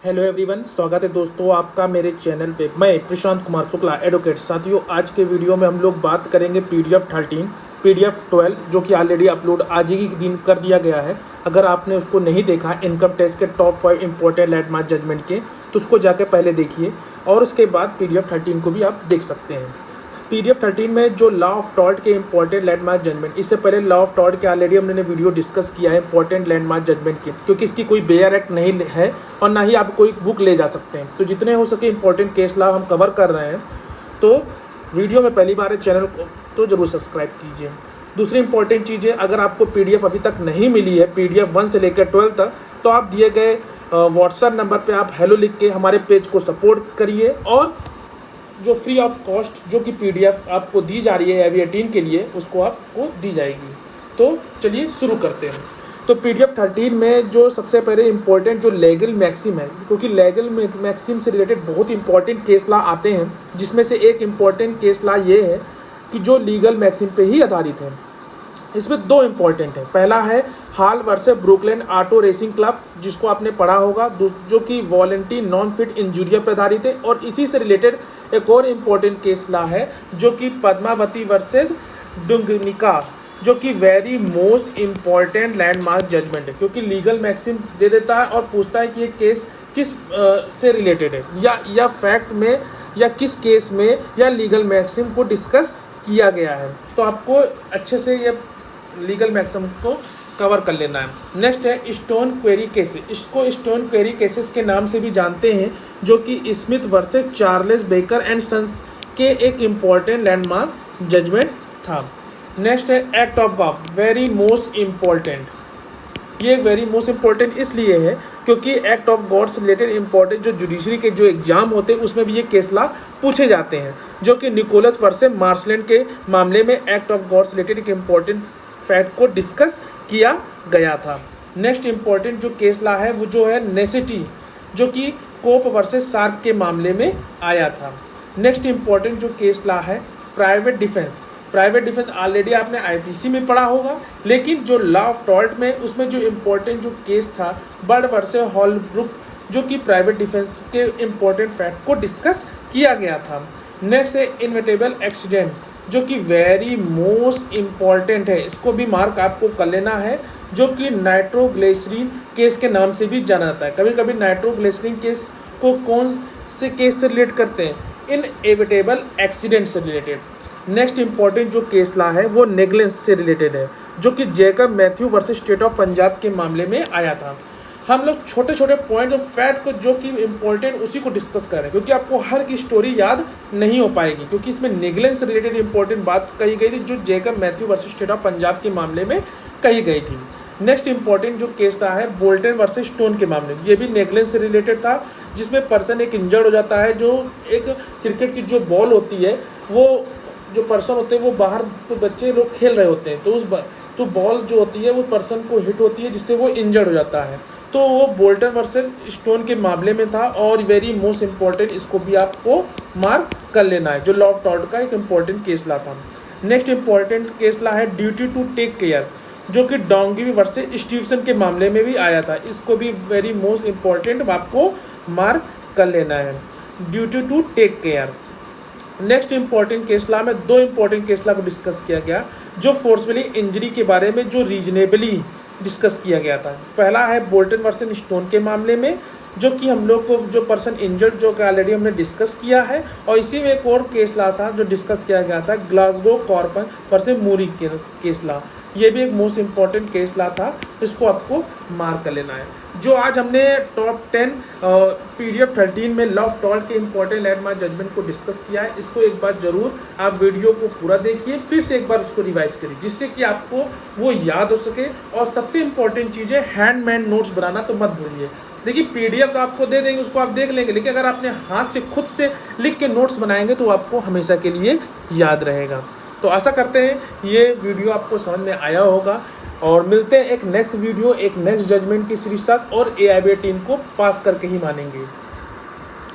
Hello everyone, स्वागत है दोस्तों आपका मेरे चैनल पे। मैं प्रशांत कुमार शुक्ला, एडवोकेट। साथियों, आज के वीडियो में हम लोग बात करेंगे PDF 13, PDF 12 जो कि ऑलरेडी अपलोड आज ही के दिन कर दिया गया है। अगर आपने उसको नहीं देखा, इनकम टैक्स के टॉप 5 इंपॉर्टेंट लैंडमार्क जजमेंट के, तो उसको जाके पहले देखिए और उसके बाद PDF 13 को भी आप देख सकते हैं। PDF 13 में जो लॉ ऑफ टॉर्ट के इंपॉर्टेंट लैंडमार्क जजमेंट, इससे पहले लॉ ऑफ टॉर्ट के ऑलरेडी हमने वीडियो डिस्कस किया है इंपॉर्टेंट लैंडमार्क जजमेंट के, क्योंकि इसकी कोई बेयर एक्ट नहीं है और ना ही आप कोई बुक ले जा सकते हैं। तो जितने हो सके इंपॉर्टेंट केस लॉ हम कवर कर रहे हैं। तो वीडियो में पहली बार है चैनल को तो ज़रूर सब्सक्राइब कीजिए। दूसरी इंपॉर्टेंट चीज़ है, अगर आपको PDF अभी तक नहीं मिली है PDF 1 से लेकर 12 तक, तो आप दिए गए व्हाट्सएप नंबर पे आप हेलो लिख के हमारे पेज को सपोर्ट करिए और जो फ्री ऑफ कॉस्ट जो कि PDF आपको दी जा रही है AV 18 के लिए, उसको आपको दी जाएगी। तो चलिए शुरू करते हैं। तो PDF 13 में जो सबसे पहले इम्पोर्टेंट जो लीगल मैक्सिम है, क्योंकि लीगल मैक्सिम से रिलेटेड बहुत इंपॉर्टेंट केस लॉ आते हैं, जिसमें से एक इम्पॉर्टेंट केस लॉ ये है कि जो लीगल मैक्सिम पे ही आधारित है। इसमें दो इम्पॉर्टेंट है। पहला है Hall versus Brooklands auto racing club, जिसको आपने पढ़ा होगा, जो कि वॉलंटरी नॉन फिट इंजूरिया पर आधारित है। और इसी से रिलेटेड एक और इम्पॉर्टेंट केस लॉ है जो कि पद्मावती वर्सेस डुंगनिका, जो कि very most important landmark judgment है, क्योंकि लीगल मैक्सिम दे देता है और पूछता है कि ये केस किस से रिलेटेड है, या फैक्ट में, या किस केस में, या लीगल मैक्सिम को डिस्कस किया गया है। तो आपको अच्छे से ये लीगल मैक्सिम को कवर कर लेना है। नेक्स्ट है स्टोन क्वेरी केसेस। इसको स्टोन क्वेरी केसेस के नाम से भी जानते हैं, जो कि Smith versus Charles Baker and sons के एक इम्पॉर्टेंट लैंडमार्क जजमेंट था। नेक्स्ट है act of God, very most important. ये वेरी मोस्ट इम्पॉर्टेंट इसलिए है क्योंकि एक्ट ऑफ गॉड से रिलेटेड इंपॉर्टेंट जो जुडिशरी के जो एग्जाम होते हैं उसमें भी ये केस लॉ पूछे जाते हैं, जो कि निकोलस वर्सेस मार्शलैंड के मामले में एक्ट ऑफ गॉड से रिलेटेड एक इम्पॉर्टेंट फैक्ट को डिस्कस किया गया था। नेक्स्ट इम्पॉर्टेंट जो केस लॉ है वो जो है नेसेसिटी, जो कि कोप वर्सेस शार्क के मामले में आया था। नेक्स्ट इम्पॉर्टेंट जो केस लॉ है private defence. Private defence already आपने IPC में पढ़ा होगा, लेकिन जो लॉ ऑफ टॉर्ट में उसमें जो इम्पोर्टेंट जो केस था बर्ड वर्सेस हॉलब्रुक, जो कि प्राइवेट डिफेंस के इम्पोर्टेंट फैक्ट को डिस्कस किया गया था। नेक्स्ट है इनविटेबल एक्सीडेंट, जो कि वेरी मोस्ट इम्पॉर्टेंट है, इसको भी मार्क आपको कर लेना है, जो कि नाइट्रोग्लिसरीन केस के नाम से भी जाना जाता है। कभी कभी नाइट्रोग्लिसरीन केस को कौन से केस से रिलेट करते हैं? इनएविटेबल एक्सीडेंट से रिलेटेड। नेक्स्ट इंपॉर्टेंट जो केस लॉ है वो नेगलेंस से रिलेटेड है, जो कि Jacob Matthew versus state of Punjab के मामले में आया था। हम लोग छोटे छोटे पॉइंट ऑफ फैक्ट को जो कि इम्पोर्टेंट उसी को डिस्कस कर रहे हैं, क्योंकि आपको हर की स्टोरी याद नहीं हो पाएगी, क्योंकि इसमें नेगलेंस से रिलेटेड इंपॉर्टेंट बात कही गई थी जो Jacob Matthew versus state of Punjab के मामले में कही गई थी। नेक्स्ट इंपॉर्टेंट जो केस था है बोल्टन वर्सेस स्टोन के मामले में, ये भी नेगलेंस से रिलेटेड था, जिसमें पर्सन एक इंजर्ड हो जाता है। जो एक क्रिकेट की जो बॉल होती है, वो जो पर्सन होते हैं वो बाहर तो बच्चे लोग खेल रहे होते हैं, तो बॉल जो होती है वो पर्सन को हिट होती है, जिससे वो इंजर्ड हो जाता है। तो वो बोल्टन वर्सेस स्टोन के मामले में था और वेरी मोस्ट इम्पॉर्टेंट, इसको भी आपको मार्क कर लेना है, जो लॉ ऑफ टॉर्ट का एक इम्पॉर्टेंट केस लॉ था। नेक्स्ट इम्पॉर्टेंट केस लॉ है ड्यूटी टू टेक केयर, जो कि डोंगी वर्सेस स्टीवसन के मामले में भी आया था। इसको भी वेरी मोस्ट इम्पॉर्टेंट आपको मार्क कर लेना है, duty to take care. Next important case law में दो इंपॉर्टेंट केस लॉ को डिस्कस किया गया, जो फोर्सफुली इंजरी के बारे में जो रीजनेबली डिस्कस किया गया था। पहला है बोल्टन वर्सेस स्टोन के मामले में, जो कि हम लोग को जो पर्सन इंजर्ड जो कि ऑलरेडी हमने डिस्कस किया है, और इसी में एक और केस लॉ था जो डिस्कस किया गया था ग्लासगो कॉर्पन वर्सेस मूरी के केस लॉ। ये भी एक मोस्ट इम्पॉर्टेंट केस लॉ था, इसको आपको मार्क कर लेना है। जो आज हमने टॉप 10 PDF 13 में लॉ ऑफ टॉर्ट के इंपॉर्टेंट लैंडमार्क जजमेंट को डिस्कस किया है, इसको एक बार जरूर आप वीडियो को पूरा देखिए, फिर से एक बार उसको रिवाइज करिए, जिससे कि आपको वो याद हो सके। और सबसे इम्पॉर्टेंट चीज़ है हैंडमेड नोट्स बनाना तो मत भूलिए। देखिए PDF तो आपको दे देंगे, उसको आप देख लेंगे, लेकिन अगर आपने हाथ से खुद से लिख के नोट्स बनाएंगे तो आपको हमेशा के लिए याद रहेगा। तो आशा करते हैं ये वीडियो आपको समझ में आया होगा, और मिलते हैं एक नेक्स्ट वीडियो, एक नेक्स्ट जजमेंट की सीरीज साथ, और AIB 18 को पास करके ही मानेंगे।